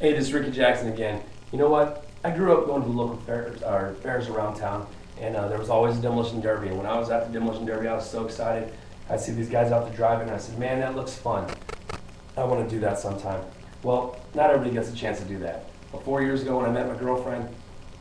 Hey, this is Ricky Jackson again. You know what? I grew up going to the local fairs around town, and there was always a demolition derby. And when I was at the demolition derby, I was so excited. I see these guys out there driving, and I said, "Man, that looks fun. I want to do that sometime." Well, not everybody gets a chance to do that. But 4 years ago, when I met my girlfriend,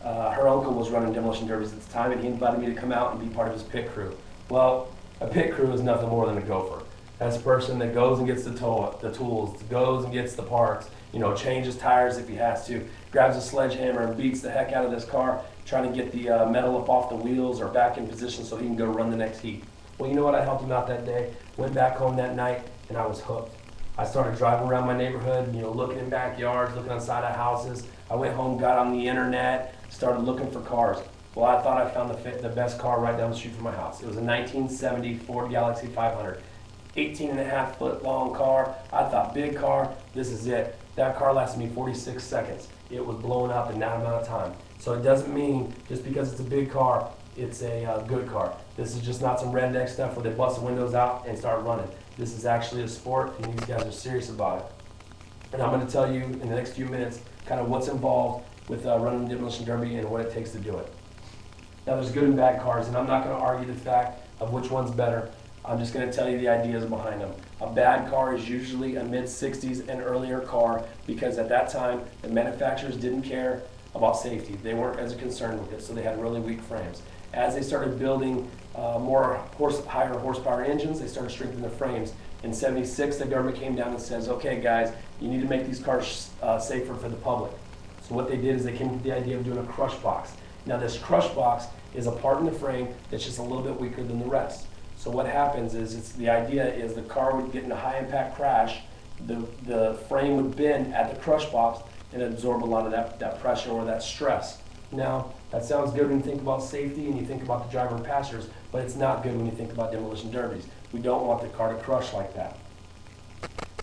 her uncle was running demolition derbies at the time, and he invited me to come out and be part of his pit crew. Well, a pit crew is nothing more than a gopher. That's a person that goes and gets the tools, goes and gets the parts, changes tires if he has to, grabs a sledgehammer and beats the heck out of this car, trying to get the metal up off the wheels or back in position so he can go run the next heat. Well, you know what? I helped him out that day, went back home that night, and I was hooked. I started driving around my neighborhood, looking in backyards, looking inside of houses. I went home, got on the internet, started looking for cars. Well, I thought I found the best car right down the street from my house. It was a 1970 Ford Galaxy 500. 18.5-foot long car. I thought, big car, this is it. That car lasted me 46 seconds. It was blown up in that amount of time. So it doesn't mean just because it's a big car, it's a good car. This is just not some redneck stuff where they bust the windows out and start running. This is actually a sport, and these guys are serious about it. And I'm going to tell you in the next few minutes kind of what's involved with running the demolition derby and what it takes to do it. Now, there's good and bad cars, and I'm not going to argue the fact of which one's better. I'm just going to tell you the ideas behind them. A bad car is usually a mid-60s and earlier car because at that time, the manufacturers didn't care about safety. They weren't as concerned with it, so they had really weak frames. As they started building higher horsepower engines, they started strengthening the frames. In '76, the government came down and says, okay guys, you need to make these cars safer for the public. So what they did is they came up with the idea of doing a crush box. Now this crush box is a part in the frame that's just a little bit weaker than the rest. So what happens is, the idea is the car would get in a high impact crash, the frame would bend at the crush box and absorb a lot of that pressure or that stress. Now, that sounds good when you think about safety and you think about the driver and passengers, but it's not good when you think about demolition derbies. We don't want the car to crush like that.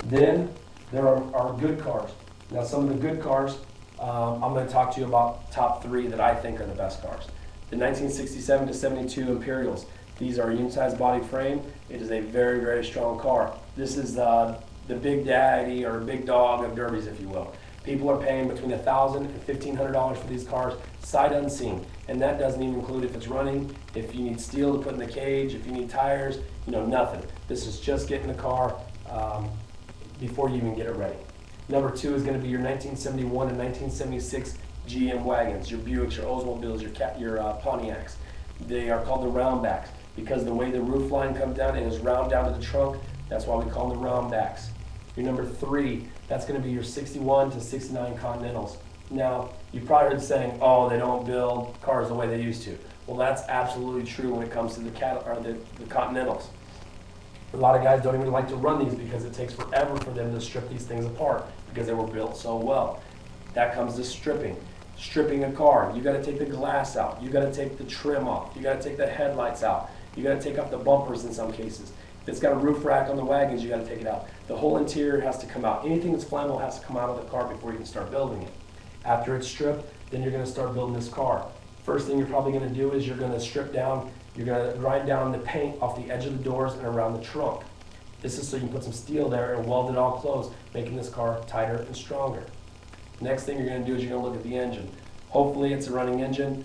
Then there are good cars. Now, some of the good cars, I'm going to talk to you about top 3 that I think are the best cars. The 1967 to 72 Imperials. These are a unitized body frame. It is a very, very strong car. This is the big daddy or big dog of derbies, if you will. People are paying between $1,000 and $1,500 for these cars, sight unseen. And that doesn't even include if it's running, if you need steel to put in the cage, if you need tires, nothing. This is just getting the car before you even get it ready. Number 2 is going to be your 1971 and 1976 GM wagons, your Buicks, your Oldsmobiles, your Pontiacs. They are called the roundbacks because the way the roof line comes down, it is round down to the trunk. That's why we call them the roundbacks. Your number 3, that's going to be your 61 to 69 Continentals. Now, you've probably heard the saying, oh, they don't build cars the way they used to. Well, that's absolutely true when it comes to the Continentals. A lot of guys don't even like to run these because it takes forever for them to strip these things apart because they were built so well. That comes to stripping. Stripping a car, you got to take the glass out, you got to take the trim off, you got to take the headlights out, you got to take off the bumpers in some cases. If it's got a roof rack on the wagons, you got to take it out. The whole interior has to come out. Anything that's flammable has to come out of the car before you can start building it. After it's stripped, then you're going to start building this car. First thing you're probably going to do is you're going to strip down, you're going to grind down the paint off the edge of the doors and around the trunk. This is so you can put some steel there and weld it all closed, making this car tighter and stronger. Next thing you're going to do is you're going to look at the engine. Hopefully it's a running engine.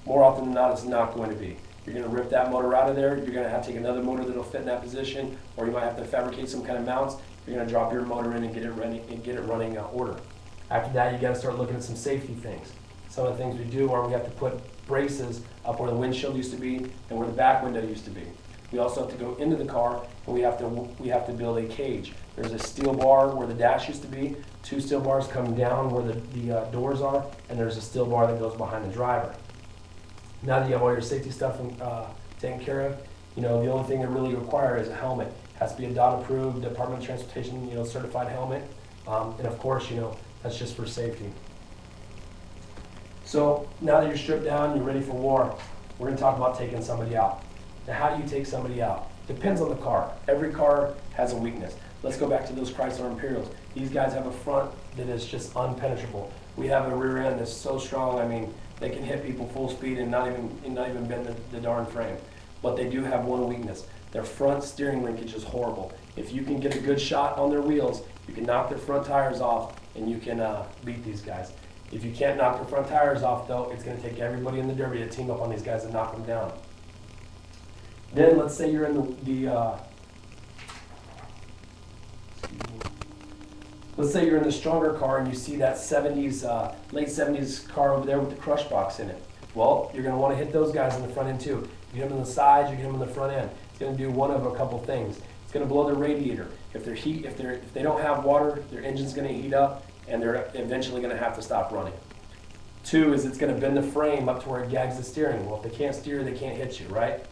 More often than not, it's not going to be. You're going to rip that motor out of there. You're going to have to take another motor that'll fit in that position, or you might have to fabricate some kind of mounts. You're going to drop your motor in and get it ready and get it running order. After that, you got to start looking at some safety things. Some of the things we do are we have to put braces up where the windshield used to be and where the back window used to be. We also have to go into the car and we have to build a cage. There's a steel bar where the dash used to be, 2 steel bars come down where the doors are, and there's a steel bar that goes behind the driver. Now that you have all your safety stuff taken care of, the only thing that really requires is a helmet. It has to be a DOT approved, Department of Transportation, certified helmet, and of course, that's just for safety. So now that you're stripped down, you're ready for war, we're going to talk about taking somebody out. Now, how do you take somebody out? Depends on the car. Every car has a weakness. Let's go back to those Chrysler Imperials. These guys have a front that is just unpenetrable. We have a rear end that's so strong, they can hit people full speed and not even bend the darn frame. But they do have one weakness. Their front steering linkage is horrible. If you can get a good shot on their wheels, you can knock their front tires off and you can beat these guys. If you can't knock the front tires off, though, it's going to take everybody in the Derby to team up on these guys and knock them down. Then let's say you're in let's say you're in the stronger car and you see that 70s, late 70s car over there with the crush box in it. Well, you're going to want to hit those guys in the front end too. You hit them in the sides, you hit them in the front end. It's going to do one of a couple things. It's going to blow their radiator. If they don't have water, their engine's going to heat up, and they're eventually going to have to stop running. 2 is it's going to bend the frame up to where it gags the steering. Well, if they can't steer, they can't hit you, right?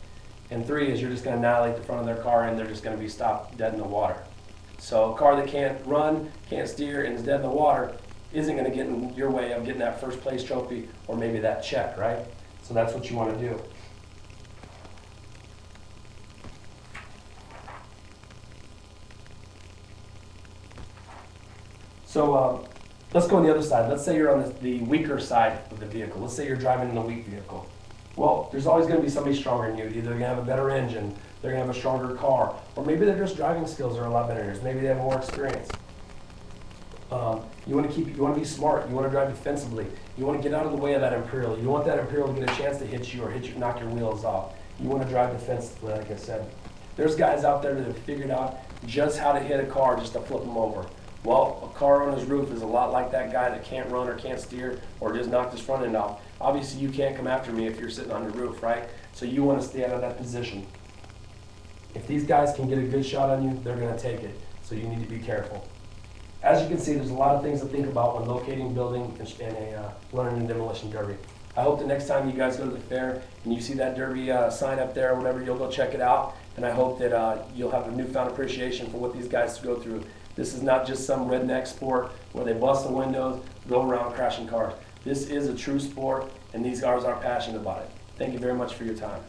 And 3 is you're just going to annihilate the front of their car, and they're just going to be stopped dead in the water. So a car that can't run, can't steer, and is dead in the water isn't going to get in your way of getting that first place trophy or maybe that check, right? So that's what you want to do. So let's go on the other side. Let's say you're on the weaker side of the vehicle. Let's say you're driving in a weak vehicle. Well, there's always going to be somebody stronger than you. Either they're going to have a better engine, they're going to have a stronger car, or maybe their just driving skills are a lot better than yours. Maybe they have more experience. You want to be smart. You want to drive defensively. You want to get out of the way of that Imperial. You want that Imperial to get a chance to hit you or knock your wheels off. You want to drive defensively, like I said. There's guys out there that have figured out just how to hit a car just to flip them over. Well, a car on his roof is a lot like that guy that can't run or can't steer or just knocked his front end off. Obviously, you can't come after me if you're sitting on the roof, right? So you want to stay out of that position. If these guys can get a good shot on you, they're going to take it. So you need to be careful. As you can see, there's a lot of things to think about when locating, building, and learning a demolition derby. I hope the next time you guys go to the fair and you see that derby sign up there or whatever, you'll go check it out. And I hope that you'll have a newfound appreciation for what these guys go through. This is not just some redneck sport where they bust the windows, go around crashing cars. This is a true sport, and these guys are passionate about it. Thank you very much for your time.